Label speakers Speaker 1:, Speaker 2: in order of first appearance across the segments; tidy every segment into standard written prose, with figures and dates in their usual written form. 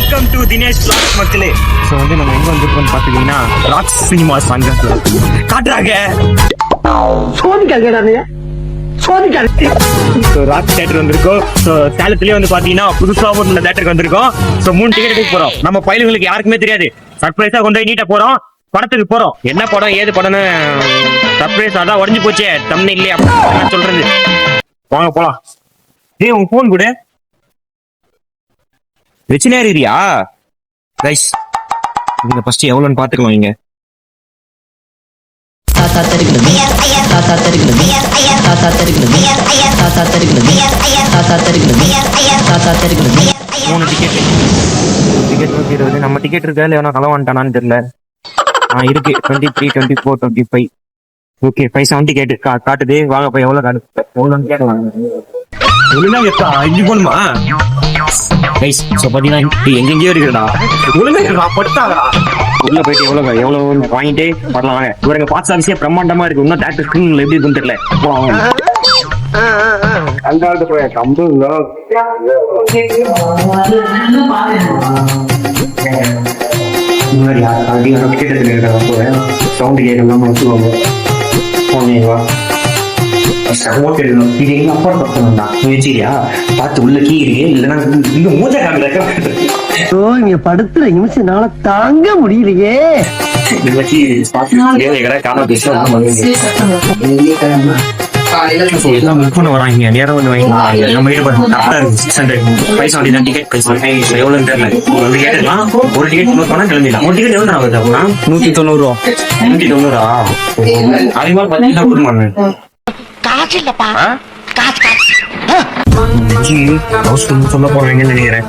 Speaker 1: Welcome to Dinesh vlogs மக்களே. So வந்து நம்ம எங்க வந்திருக்கோம்னு பாத்துக்கிட்டீங்கன்னா ராக்ஸ் சினிமாஸ் அங்க காட்டுறாங்க. ஸோ ராக்ஸ் தியேட்டர் வந்திருக்கோம். ஸோ சேலத்துலயே வந்து பாத்தீங்கன்னா புதுசா ஒரு தியேட்டருக்கு வந்திருக்கோம். ஸோ 3 டிக்கெட் எடுக்க போறோம். நம்ம பையன்களுக்கு யாருக்குமே தெரியாது. சர்ப்ரைஸா கொண்டு போய் நீட்டா போறோம். படத்துக்கு போறோம். என்ன படம் ஏது படம்னு சர்ப்ரைஸ் அதான் உடஞ்சு போச்சே தம்னே இல்லையா அப்படின்னு சொல்றது. வாங்க போலாம். ஏய் உங்க போன் கூட வச்சுனே இருக்கியா கைஸ்? இங்க ஃபர்ஸ்ட் எவ்வளவுன்னு பாத்துக்கலாம். இங்க மூணு டிக்கெட் 120. நம்ம டிக்கெட் இருக்கா இல்ல களவான்ட்டானான்னு தெரியல. இருக்கு 23, 24, 25. ஓகே 570 கேட்டு காட்டுது. வாங்க போய் எவ்வளவு காட்டு எவ்வளோன்னு கேட்கலாம். ஒழுங்கா எப்பா இங்க போகணுமா கைஸ்? ஸோ பார்த்தீங்கன்னா எங்கெங்கேயோ இருக்குடா. ஒழுங்கா படுத்தாடா. உள்ள போயிட்டு எவ்வளவு வாங்கிட்டு வரலாம். வாங்க இவங்க பாக்ஸ் ஆஃபீஸே பிரம்மாண்டமா இருக்கு. இன்னும் தேட்டர் ஸ்கிரீன்ல எப்படி இருக்குன்னு தெரியல. அந்த காலத்து போய் கம்பு சவுண்ட் கேட்கலாம் வச்சுக்கோங்க. இது எங்க அப்பா பக்கம் தான் வச்சிரியா பார்த்து உள்ள கீ இருக்கு. இல்லைன்னா இங்க மூச்ச காமில படுத்துற நிமிஷம்னால தாங்க முடியலையே. வராங்க நேரம் வந்து வாங்கிக்கலாம். நம்ம டிக்கெட் எவ்வளவு தெரியல. கேட்டுக்கலாம். ஒரு டிக்கெட் கிளம்பிடலாம். ஒரு டிக்கெட் எவ்வளவு ஆகுது அப்படின்னா 190 ரூபா. 190 அதே மாதிரி பார்த்தீங்கன்னா குடும்பம் சொல்ல போறாங்கன்னு நினைக்கிறேன்.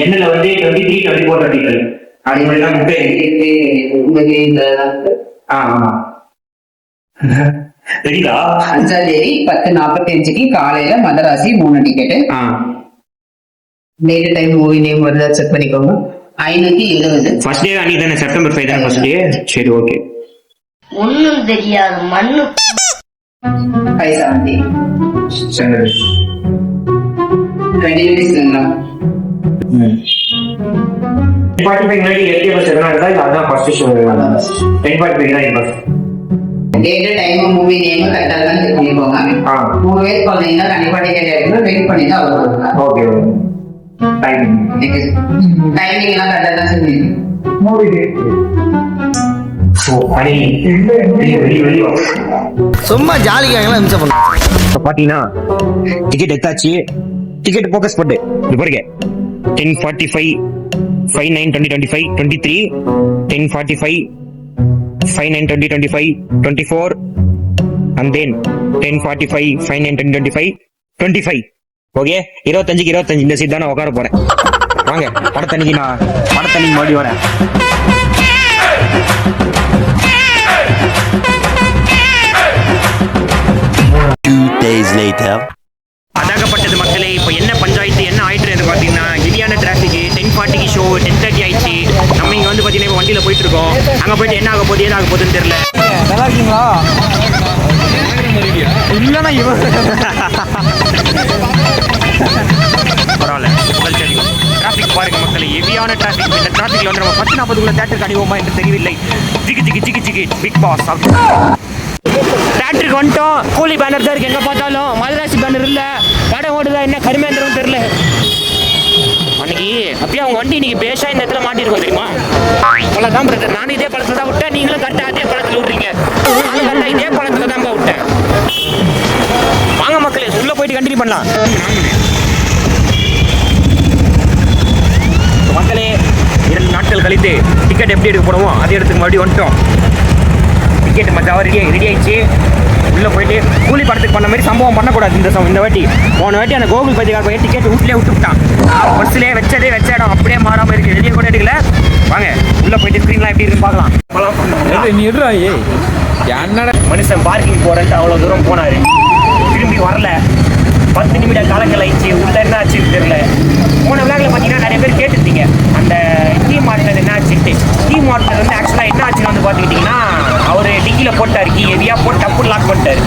Speaker 1: எண்ணெயில வந்து 23, 24 அடிக்கல் அது மாதிரிதான் முட்டை. தெரியுதா?
Speaker 2: 5ஆம் தேதி 10:45 காலையில Madrasi 3 ticket. Date time movie name வருதா செக் பண்ணிக்கோங்க. 520.
Speaker 1: ஃபர்ஸ்ட் டே அன்னைக்கு தானே? செப்டம்பர் 5 தானே ஃபர்ஸ்ட் டே? சரி ஓகே.
Speaker 3: ஒண்ணும் தெரியாது மண்ணு.
Speaker 2: 5ஆம் தேதி 20 minutes date time movie name கரெக்டா தான் செக் பண்ணிக்கோங்க. 3 பேர் போனீங்கன்னா கண்டிப்பா டிக்கெட் எடுக்கணும். வெயிட் பண்ணி தான் வருவாங்க. ஓகே டைமிங் எல்லாம் கரெக்டா தான் செஞ்சீங்க.
Speaker 4: சும்மா ஜாலிக்காக மிச்சம் பண்ண
Speaker 1: பாத்தீங்கன்னா டிக்கெட் எடுத்தாச்சு. டிக்கெட் போக்கஸ் போட்டு இது பாருங்க 10:45, 5/9, 2025, 23, 10:45, 5/9, 2025, 24, and then 10:45, 5/9, 2025, 25. ஓகே 25க்கு 25 இந்த சீட் தான் நான் உட்கார போறேன். வாங்க படத்தன்னைக்கு மறுபடியும் வரேன். அதாகப்பட்டது மக்களே. இப்போ என்ன பஞ்சாயத்து என்ன ஆயிட்டு பாத்தீங்கன்னா ஹெவியான டிராபிக். 10:40 ஷோ 10:30 ஆயிடுச்சு. நம்ம இங்க வந்து பாத்தீங்கன்னா இப்போ வண்டியில போயிட்டு இருக்கோம். அங்க போயிட்டு என்ன ஆக போகுது ஏதாக போகுதுன்னு தெரியல.
Speaker 4: நல்லா இருக்கீங்களா? இல்லைன்னா
Speaker 1: பரவாயில்ல. டிராபிக் பாருங்க மக்களே, ஹெவியான டிராபிக். இந்த டிராபிக்ல வந்து நம்ம 10:40 தேட்டருக்கு அடிவோமா என்று தெரியவில்லை. ஜிகி பிக் பாஸ் தேட்டருக்கு வந்துட்டோம். கூலி பேனர் தான் இருக்கு எங்க பார்த்தாலும். மதராசி பேனர் இல்ல. படம் ஓடுதா என்ன கருமேந்திரம் தெரியல. அன்னைக்கு அப்பயே அவங்க வண்டி இன்னைக்கு பேஷா இந்த இடத்துல மாட்டிருக்கோம் தெரியுமா? அவ்வளவுதான் பிரதர். நானும் இதே பழத்துல தான் விட்டேன். நீங்களும் கரெக்டா அதே பழத்துல விட்றீங்க. நானும் கரெக்டா இதே பழத்துல தான் விட்டேன். வாங்க மக்களே உள்ள போயிட்டு கண்டினியூ பண்ணலாம். மக்களே 2 நாட்கள் கழித்து டிக்கெட் எப்படி எடுக்க போடுவோம் அதே இடத்துக்கு மறுபடியும் வந்துட்டோம். டிக்கெட் மச்சாவா ரெடி ஆயிடுச்சு. உள்ள போயிட்டு கூலி படத்துக்கு பண்ண மாதிரி சம்பவம் பண்ணக்கூடாது இந்த வாட்டி. போன வாட்டி அந்த கோகுல் பத்திரிக்கா போய் டிக்கெட் வீட்லேயே விட்டுவிட்டான். பஸ்லேயே வச்ச இடம் அப்படியே மாறாமல் இருக்கு. வெளியே கூட எடுக்கல. வாங்க உள்ள போயிட்டு ஸ்க்ரீன்லாம் எப்படி இருக்குன்னு பார்க்கலாம்.
Speaker 5: நீ எடுறா ஏய் என்னடா
Speaker 1: மனுஷன் பார்க்கிங் போறேன்ட்டு அவ்வளோ தூரம் போனாரு, திரும்பி வரல. 10 நிமிடம் காலங்கள் ஆயிடுச்சு. உள்ள என்ன ஆச்சுன்னு தெரியல. போன விழாவில் பார்த்தீங்கன்னா நிறைய பேர் கேட்டுருந்தீங்க அந்த டீ மாட்டினது என்ன ஆச்சுட்டு. டீ மாட்டினது வந்து ஆக்சுவலாக என்ன ஆச்சுன்னு வந்து பார்த்துக்கிட்டிங்கன்னா, அவர் டிக்கியில் போட்டார், கீ ஹெவியாக போட்டு டப்பு லாக் பண்ணிட்டார்.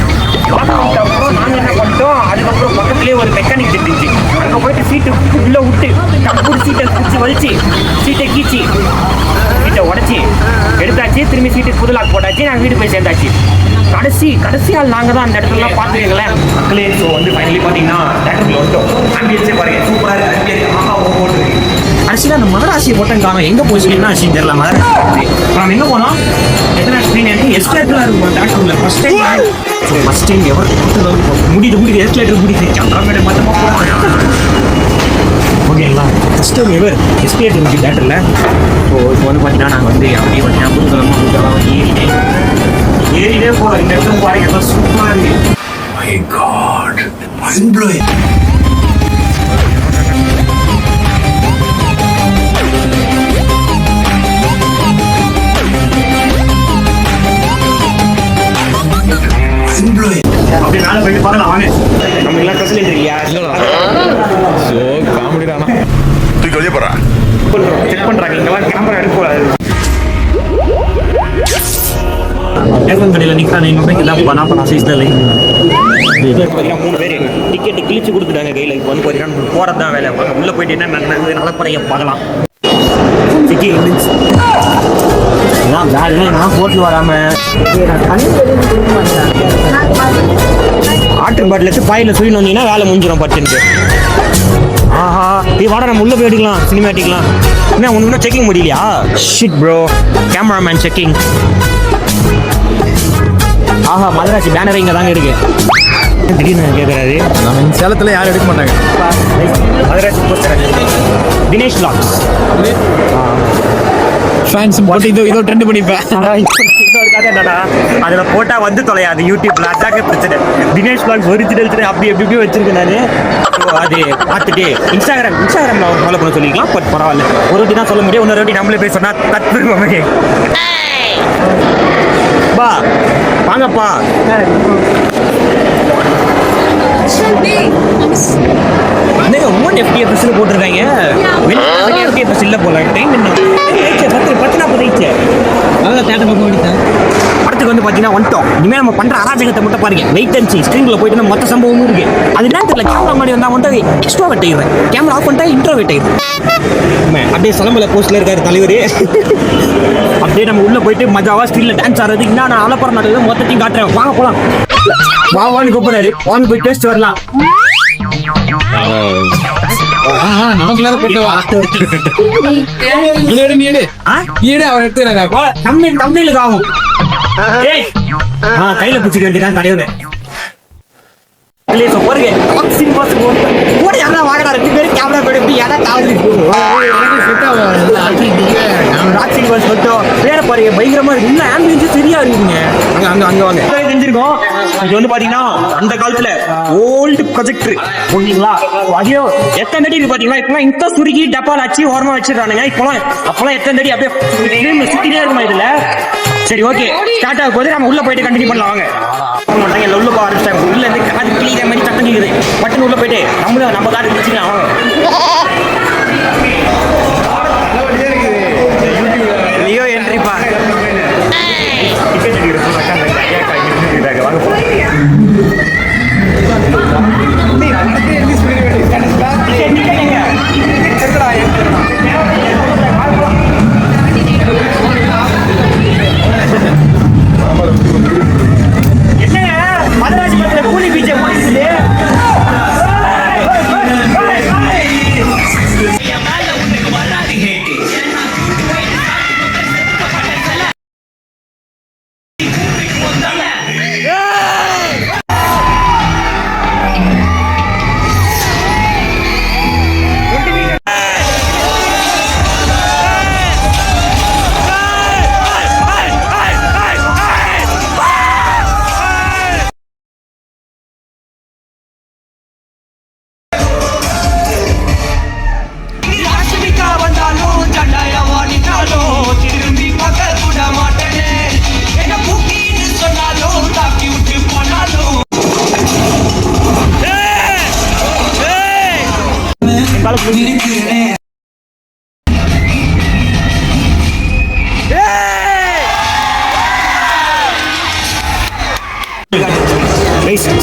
Speaker 1: லாக் பண்ணிட்ட அப்புறம் நாங்கள் என்ன பண்ணிட்டோம், அதுக்கப்புறம் பக்கத்துலேயே ஒரு மெக்கானிக் இருந்துச்சு. அங்கே போயிட்டு சீட்டு உள்ளே விட்டு டப்பு சீட்டை பிடிச்சி வலிச்சு சீட்டை கீச்சி சீட்டை உடச்சி எடுத்தாச்சு. திரும்பி சீட்டுக்கு புது லாக் போட்டாச்சு. நாங்கள் வீடு போய் சேர்ந்தாச்சு. கடைசி ஆள் நாங்கள் தான் அந்த இடத்துலலாம் பார்த்துருக்கீங்களேன் மக்களே. ஸோ வந்து ஃபைனலி பார்த்தீங்கன்னா தேட்டரில் வந்துட்டோம். ஆம்பியன்ஸே பாருங்க, சூப்பராக இருக்குது. ஆம்பியன்ஸ் ஆஹா போட்டு கடைசியில் அந்த மதராசியை போட்டேன் காணும். எங்கே போச்சு என்ன ஆச்சுன்னு தெரியல. மதராசி நம்ம எங்கே போனோம், எத்தனை ஸ்க்ரீன் எனக்கு எஸ்கலேட்டராக இருக்கும் தேட்டரில் ஃபஸ்ட் டைம் எவர் முடியுது எஸ்கலேட்டர் முடியுது. அப்புறமேட்டு மொத்தமாக போகிறாங்க. ஓகேங்களா, ஃபஸ்ட் டைம் எவர் எஸ்கலேட்டர் இருக்குது தேட்டரில். ஸோ இப்போ வந்து பார்த்தீங்கன்னா நாங்கள் வந்து அப்படியே பார்த்தீங்கன்னா புதுக்கலமாக ஏறினே போகிறோம். இந்த இடத்துல பாருங்க எல்லாம் சூப்பராக இருக்குது.
Speaker 6: My God, mind blowing. Mind blowing.
Speaker 1: அப்படியே மேலே போயிட்டு பார்க்கலாம் வாங்க. நம்ம எல்லாம் ஃபெசிலிட்டி இல்லையா,
Speaker 5: ஸோ காமெடி தானா
Speaker 6: தூக்கி வெளியே போறா.
Speaker 1: செக் பண்ணுறாங்க. இங்கெல்லாம் கேமரா எடுக்கக்கூடாது. ஏகன் கடையில் நிற்கிறாங்க. எங்கள் எல்லாம் பண்ணா சைஸில் இல்லை. பார்த்தீங்கன்னா 3 பேர் டிக்கெட்டு கிழிச்சு கொடுத்துட்டாங்க கையில். இப்போ வந்து பார்த்தீங்கன்னா போகிறது தான் வேலை. உள்ளே போயிட்டு என்ன நடந்தது நலப்பறையை பார்க்கலாம். நான் போட்டு வராமல் வாட்டர் பாட்டில் எடுத்து பாயில் சொல்லி வந்தீங்கன்னா வேலை முடிஞ்சிடும் பட்டுன்ட்டு. ஆஹா வாடா நம்ம உள்ளே போய் எடுக்கலாம் சினிமேட்டிக்லாம். என்ன ஒன்று செக்கிங் முடியலையா? Shit bro, cameraman checking. ஆஹா மதராசி பேனர் இங்கே தாங்க இருக்கு. திடீர்னு கேட்குறாரு.
Speaker 5: நம்ம சேலத்தில் யாரும் எடுக்க மாட்டாங்க.
Speaker 1: Madrasi poster Dinesh vlogs
Speaker 5: fans போட்டு இதோ ட்ரெண்ட் பண்ணிப்பேன்.
Speaker 1: இன்னொரு கதை என்னன்னா, அதில் போட்டால் வந்து தொலையாது யூடியூப்ல. அதாங்க பிரச்சனை. தினேஷ் வ்ளாக்ஸ் ஒரிஜினல் அப்படி எப்படி வச்சிருக்கேன் நான். ஸோ அது பார்த்துட்டு இன்ஸ்டாகிராமில் அவங்க ஃபாலோ பண்ண சொல்லிக்கலாம். பட் பரவாயில்ல, ஒரு வாட்டி தான் சொல்ல முடியும். இன்னொரு வாட்டி நம்மளே போய் சொன்னால் தத்துருவோமே. பா வாங்கப்பா. FTFS போட்டிருக்காங்க. FTFS இல்லை போல. டைம் என்ன 10:40 அதான் தேட்டர் பக்கம் எடுத்தேன். படத்துக்கு வந்து பார்த்தீங்கன்னா வந்துட்டோம். இனிமேல் நம்ம பண்ணுற அராஜகத்தை மட்டும் பாருங்க. வெயிட் அண்ட் சி ஸ்க்ரீனில் போயிட்டு மொத்த சம்பவமும் இருக்கு. அது என்ன தெரியல. கேமரா முன்னாடி வந்தால் வந்து எக்ஸ்ட்ரா வெட் ஆகிடுறேன். கேமரா ஆஃப் பண்ணிட்டா இன்ட்ரோ வெட் ஆகிடுறேன். அப்படியே சிலம்பல போஸ்ட்ல இருக்காரு தலைவர். அப்படியே நம்ம உள்ள போயிட்டு மஜாவா ஸ்க்ரீனில் டான்ஸ் ஆடுறது. இன்னும் நான் அலப்பறம் நடக்குது மொத்தத்தையும் காட்டுறேன். வாங்க போகலாம். வான்னு கூப்பிடுறாரு. வாங்க போய் டேஸ்ட் வரலாம்.
Speaker 5: நமக்கு போட்டு வா. அவர் எடுத்து
Speaker 1: தமிழுக்கு ஆகும். கையில பிடிச்சிக்க வேண்டியதான் தலைவர். பயங்கரமா இருக்கு. இன்னும் ஆம்புலன்ஸ் சரியா இருக்குங்க. அங்க வாங்க தெரிஞ்சிருக்கோம். இது வந்து பாத்தீங்கன்னா அந்த காலத்துல ஓல்டு ப்ரொஜெக்டர் ஓகேங்களா. ஐயோ எத்தனை தடி இருக்கு பாத்தீங்களா. இப்பெல்லாம் இந்த சுருக்கி டப்பால் வச்சு ஓரமா வச்சிருக்கானுங்க. அப்பெல்லாம் எத்தனை தடி அப்படியே சுத்திட்டே இருக்குமா இதுல. சரி ஓகே, ஸ்டார்ட் ஆக போது நம்ம உள்ள போயிட்டு கண்டினியூ பண்ணலாம். வாங்க உள்ள போக ஆரம்பிச்சாங்க. உள்ள இருந்து காது கிளிக்கிற மாதிரி சத்தம் கேக்குது. பட்டுன்னு உள்ள போயிட்டு நம்ம காது பிடிச்சிக்கலாம். வாங்க. லியோ என்ட்ரிப்பா.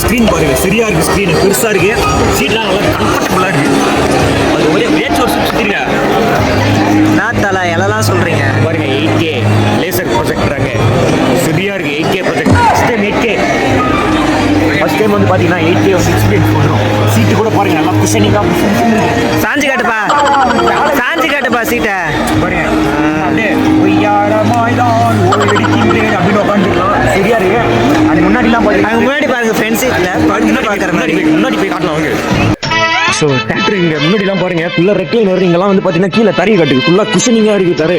Speaker 1: ஸ்க்ரீன் பாருங்க, சரியா இருக்கு, ஸ்க்ரீன் பெருசா இருக்கு, சீட்லாம் நல்லா கம்ஃபர்டபுளா இருக்கு. அது ஒரே ஒரு சுத்திருங்க.
Speaker 4: நான் தலை எல்லாம் சொல்றீங்க.
Speaker 1: பாருங்க 8K லேசர் ப்ரொஜெக்டராங்க, சரியா இருக்கு. 8K project first time 8K. First time வந்து பாத்தீங்கன்னா 8K எக்ஸ்பீரியன்ஸ் பண்றோம். சீட்டு கூட பாருங்க நல்லா குஷனிங்கா
Speaker 4: சாஞ்சி காட்டுப்பா சீட்டை
Speaker 1: பாருங்க. அப்படியே பொய்யாரமாய்தான் ஓடிக்கின்றேன் அப்படின்னு உட்காந்துருக்கலாம், சரியா இருக்கு. அது முன்னாடிலாம் பாத்தீங்கன்னா
Speaker 4: முன்னாடி பாருங்க ஃப்ரெண்ட் சீட்ல
Speaker 1: முன்னாடி போய் காட்டலாம் வாங்க. ஸோ தேட்டர் இங்கே முன்னாடிலாம் பாருங்க ஃபுல்லாக ரெக்லைனர், இங்கெல்லாம் வந்து பார்த்தீங்கன்னா கீழே தறி கட்டுக்கு ஃபுல்லாக குஷனிங்காக இருக்குது தரு.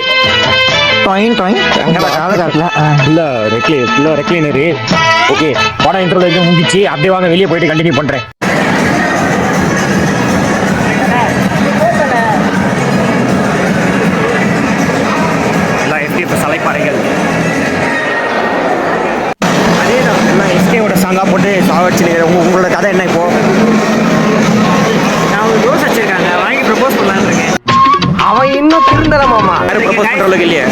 Speaker 1: ஃபுல்லாக ரெக்லைனரு. ஓகே, படம் இன்டர்வல் வரைக்கும் முடிஞ்சிச்சு. அப்படியே வாங்க வெளியே போயிட்டு கண்டினியூ பண்ணுறேன். எல்லாம் FTF அலைப்பாறைகள் அதே தான். எல்லாம் SKவோட சாங்காக போட்டு சாவடிச்சு. உங்களோட கதை என்ன இப்போ?
Speaker 4: நான் ஒரு ரோஸ் வச்சிருக்காங்க, வாங்கி ப்ரப்போஸ் பண்ணலான்னு இருக்கேன்.
Speaker 1: அவன் இன்னும் திருந்தலாமாமா? யாரும் ப்ரப்போஸ் பண்ற அளவுக்கு இல்லையே.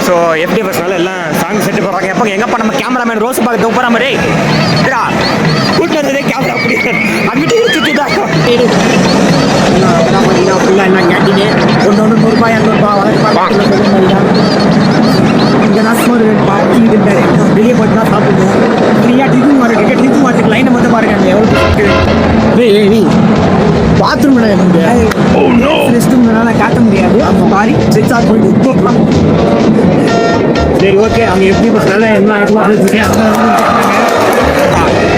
Speaker 1: ஸோ எப்படி பஸ்னால எல்லாம் சாங் செட்டு போடுறாங்க. எப்போ எங்கப்பா நம்ம கேமராமேன் ரோஸ் பார்க்க போகிற மாதிரி கூட்டு வந்ததே கேமரா அப்படி அங்கிட்டு சுற்றிதான் பார்த்தீங்கன்னா ஃபுல்லாக என்ன கேட்டீங்க ஒன்று 100 ரூபாய் 200 ரூபாய் வளர்த்து இங்கே தான் சோறு பாக்கி இருந்தாரு. வெளியே போட்டு தான் சாப்பிடுவோம். ஃப்ரீயாக ட்ரிங்கும் மார்க்கு ட்ரிங்கும் மார்க்கு லைனை மட்டும் பாருங்க. அந்த எவ்வளோ பாத்ரூம் ரெஸ்ட் ரூம்னால காட்ட முடியாது. அப்போ பாரி செக்ஸாக போயிட்டு சரி ஓகே. அவங்க எப்படி பஸ்னால என்ன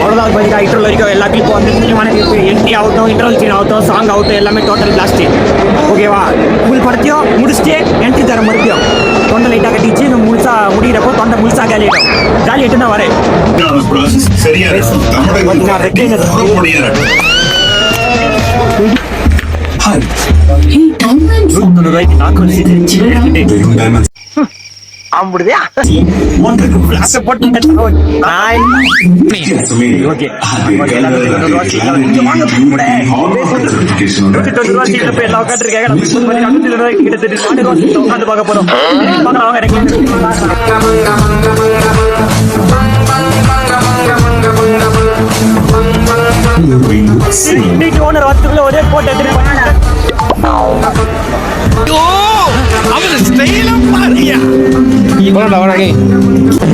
Speaker 1: அவ்வளோதான் பார்த்தீங்கன்னா இன்டர்வல் வரைக்கும் எல்லா கிளிப்பும் வந்து முக்கியமான கிளிப்பு என்ட்ரி ஆகட்டும், இன்டர்வல் சீன் ஆகட்டும், சாங் ஆகட்டும், எல்லாமே டோட்டல் பிளாஸ்ட். ஓகேவா? ஃபுல் படத்தையும் முடிச்சுட்டு என்ட்ரி தர மறுபடியும் தொண்டை லைட்டாக கட்டிச்சு. நம்ம முழுசா முடிகிறப்போ தொண்டை முழுசா காலி ஆகிடும். காலி ஆகிட்டு தான் வரேன்.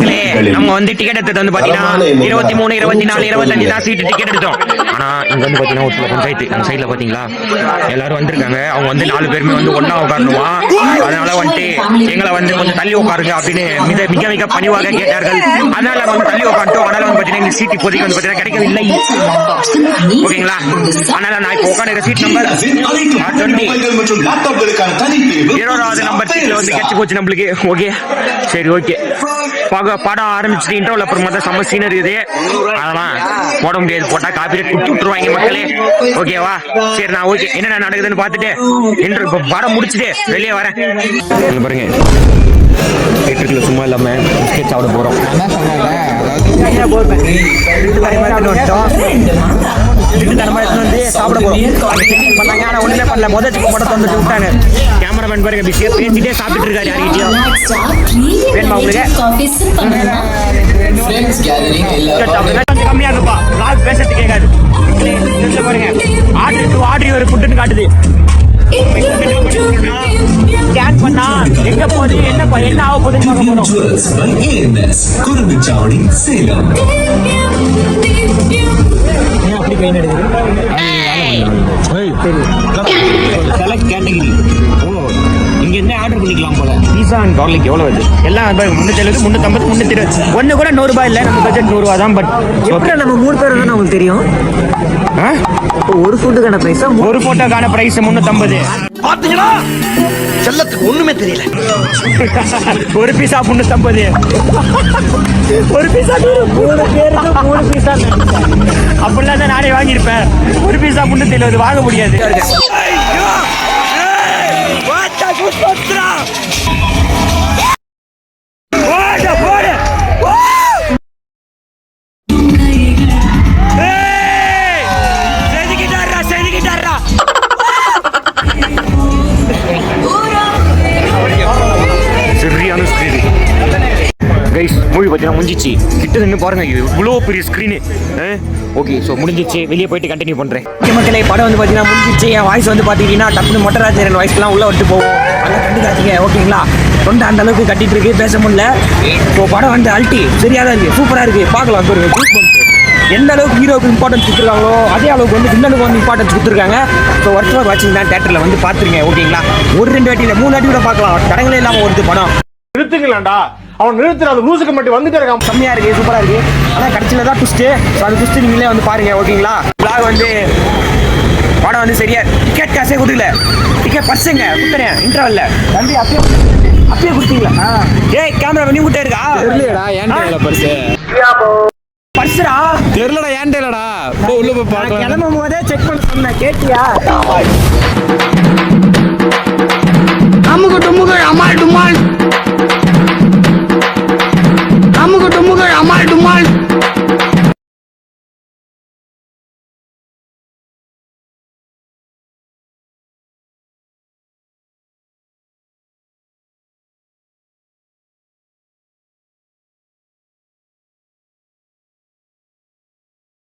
Speaker 1: ஒரே போட்டு நம்ம வந்து டிக்கெட் எடுத்தது வந்து பாத்தீங்கன்னா 23, 24, 25 தான் சீட்டு டிக்கெட் எடுத்தோம். ஆனா இங்க வந்து பாத்தீங்கன்னா ஒரு பஞ்சாயத்து அந்த சைட்ல பாத்தீங்களா எல்லாரும் வந்திருக்காங்க. அவங்க வந்து 4 பேருமே வந்து ஒன்னா உட்காரணுமா. அதனால வந்துட்டு எங்களை வந்து கொஞ்சம் தள்ளி உட்காருங்க அப்படின்னு மிக மிக பணிவாக கேட்டார்கள். அதனால வந்து தள்ளி உட்காந்துட்டோம். அதனால வந்து பாத்தீங்கன்னா எங்க சீட்டு இப்போதைக்கு வந்து பாத்தீங்கன்னா கிடைக்கவில்லை. ஓகேங்களா? அதனால நான் இப்போ உட்காந்து சீட் நம்பர் 20வது நம்பர் சீட்ல வந்து கிடைச்சு போச்சு நம்மளுக்கு. ஓகே சரி ஓகே. படம் ஆரம்பிச்சுட்டு இன்டர்வல் அப்புறமா தான் செம்ம சீன் இருக்குது. அதெல்லாம் போட முடியாது, போட்டா காப்பிரைட் கொடுத்து விட்டுருவாங்க மக்களே. ஓகேவா? சரி நான் ஓகே என்னென்ன நடக்குதுன்னு பார்த்துட்டு இப்போ படம் முடிச்சுட்டு வெளியே வரேன். பாருங்க தேட்டருக்குள்ள சும்மா இல்லாம பிஸ்கெட் சாப்பிட போறோம். சாப்பிட போறோம். ஆனா ஒண்ணுமே பண்ணல. முதல் சிக்கு மட்டும் தந்துட்டு விட்டாங்க. கேமராமேன் பாருங்க பிஸியா பேசிட்டே சாப்பிட்டு இருக்காரு. யாருக்கிட்டயும் வேணுமா உங்களுக்கு? கம்மியா இருப்பா ராக் பேசுறது கேட்காது. பாருங்க ஆர்டர் ஒரு ஃபுட்டுன்னு காட்டுது. ஸ்கேன் பண்ணா எங்க போகுது என்ன ஆக போகுதுன்னு அப்படி பெயின் எடுக்குது. கேட்டகிரி இங்க என்ன ஆர்டர் பண்ணிக்கலாம் போல. பீஸா அண்ட் கார்லிக் எவ்வளவு வருது? எல்லாம் 370, 350, 320. ஒண்ணு கூட 100 ரூபாய் இல்ல. நம்ம பட்ஜெட் 100 ரூபாய் தான். பட்
Speaker 4: நம்ம 3 பேர் தான் உங்களுக்கு தெரியும். ஒரு ஃபுட்டுக்கான பிரைஸ்,
Speaker 1: ஒரு போட்டோக்கான பிரைஸ் 350.
Speaker 4: பாத்தீங்களா? செல்லத்துக்கு ஒண்ணுமே தெரியல.
Speaker 1: ஒரு பீஸா 350. ஒரு பீஸா 3 பேருக்கு 3 பீஸா. அப்படிலாம் தான் நானே வாங்கியிருப்பேன். ஒரு பீஸா 370 வாங்க முடியாது. மூவி பார்த்தீங்கன்னா முடிஞ்சிச்சு. கிட்ட நின்று பாருங்க, இவ்வளோ பெரிய ஸ்க்ரீனு. ஓகே, ஸோ முடிஞ்சிச்சு. வெளியே போயிட்டு கண்டினியூ பண்ணுறேன். மக்களே, படம் வந்து பார்த்தீங்கன்னா முடிஞ்சிச்சு. என் வாய்ஸ் வந்து பார்த்தீங்கன்னா டப்புனு மொட்டராஜன் வாய்ஸ்லாம் உள்ள விட்டு போவோம். அதெல்லாம் கண்டுக்காதீங்க, ஓகேங்களா? தொண்டை அந்த அளவுக்கு கட்டிட்டு இருக்கு, பேச முடியல. ஸோ படம் வந்து அல்ட்டி சரியாக தான் இருக்கு, சூப்பராக இருக்கு. பார்க்கலாம் பாருங்க. எந்த அளவுக்கு ஹீரோக்கு இம்பார்ட்டன்ஸ் கொடுத்துருக்காங்களோ அதே அளவுக்கு வந்து வில்லனுக்கு வந்து இம்பார்ட்டன்ஸ் கொடுத்துருக்காங்க. ஸோ ஒர்த் ஃபார் வாட்சிங் தான். தேட்டரில் வந்து பார்த்துருங்க, ஓகேங்களா? ஒரு 2 வாட்டி இல்லை 3 வாட்டி கூட பார்க்கலாம். தடங்களே இல்லாமல் வருது படம்.
Speaker 7: நிறுத்துக்கலாம்டா, அவன் நிறுத்துற அந்த லூசுக்கு மட்டும் வந்துட்டே இருக்கான்.
Speaker 1: செம்மையா இருக்கு, சூப்பரா இருக்கு. ஆனால் கடைசியில் தான் ட்விஸ்ட்டு. ஸோ அந்த ட்விஸ்ட்டு நீங்களே வந்து பாருங்க, ஓகேங்களா? vlog வந்து படம் வந்து சரியா டிக்கெட் காசே கொடுக்கல. டிக்கெட் பர்ஸுங்க கொடுத்துறேன் இன்டர்வல்ல. தம்பி அப்பயே கொடுத்தீங்களா? ஏய், கேமரா பண்ணி விட்டே இருக்கா?
Speaker 5: தெரியலடா, ஏன்டா இல்ல பர்ஸ்?
Speaker 1: பர்ஸரா
Speaker 5: தெரியலடா, ஏன்டா இல்லடா. போ உள்ள போய் பாக்கலாம்.
Speaker 1: கிளம்பும் போதே செக் பண்ண சொன்னேன், கேட்டியா?
Speaker 7: அம்முக்கு டும்முக்கு அம்மாள் டும்மாள்